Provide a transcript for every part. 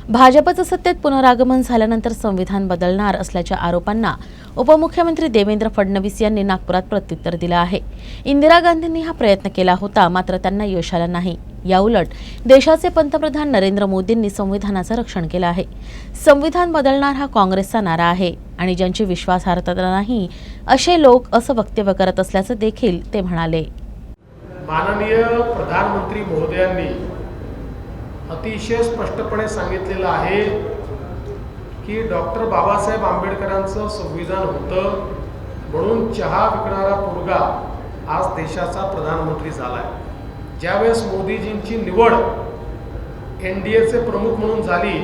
भाजपचं सत्तेत पुनरागमन झाल्यानंतर संविधान बदलणार असल्याच्या आरोपांना उपमुख्यमंत्री देवेंद्र फडणवीस यांनी नागपुरात प्रत्युत्तर दिलं आहे। इंदिरा गांधींनी हा प्रयत्न केला होता, मात्र त्यांना यश आलं नाही। याउलट देशाचे पंतप्रधान नरेंद्र मोदींनी संविधानाचं रक्षण केलं आहे। संविधान बदलणार हा काँग्रेसचा नारा आहे आणि ज्यांची विश्वासार्हता नाही असे लोक असं वक्तव्य करत असल्याचं देखील ते म्हणाले। माननीय प्रधानमंत्री महोदयांनी अतिशय स्पष्टपणे सांगितलेलं आहे की डॉक्टर बाबासाहेब आंबेडकरांचं संविधान होतं म्हणून चहा विकणारा पोरगा आज देशाचा प्रधानमंत्री झाला आहे। ज्यावेळेस मोदीजींची निवड NDAचे प्रमुख म्हणून झाली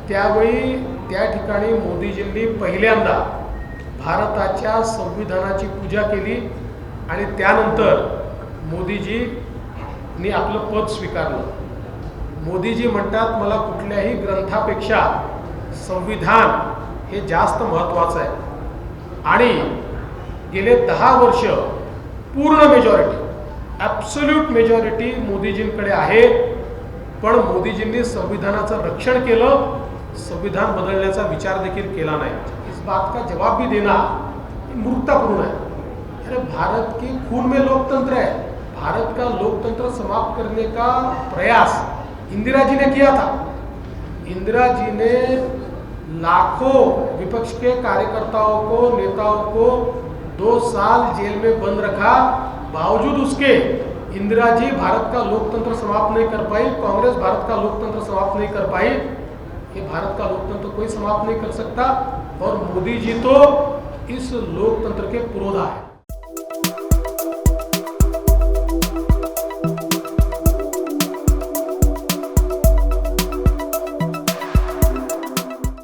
त्यावेळी त्या ठिकाणी मोदीजींनी पहिल्यांदा भारताच्या संविधानाची पूजा केली आणि त्यानंतर मोदीजींनी आपलं पद स्वीकारलं। मोदीजी म्हणतात, मला कुठल्याही ग्रंथापेक्षा संविधान हे जास्त महत्त्वाचं आहे आणि गेले 10 वर्ष पूर्ण मेजॉरिटी, ॲब्सोल्यूट मेजॉरिटी मोदीजींकडे आहे। पण मोदीजींनी संविधानाचं रक्षण केलं, संविधान बदलण्याचा विचार देखील केला नाही। इस बात का जवाब भी देना मूर्खतापूर्ण है। अरे भारत की खून में लोकतंत्र है। भारत का लोकतंत्र समाप्त करने का प्रयास इंदिरा जी ने किया था। इंदिरा जी ने लाखों विपक्ष के कार्यकर्ताओं को, नेताओं को 2 साल जेल में बंद रखा। बावजूद उसके इंदिरा जी भारत का लोकतंत्र समाप्त नहीं कर पाई, कांग्रेस भारत का लोकतंत्र समाप्त नहीं कर पाई। ये भारत का लोकतंत्र कोई समाप्त नहीं कर सकता और मोदी जी तो इस लोकतंत्र के पुरोधा है।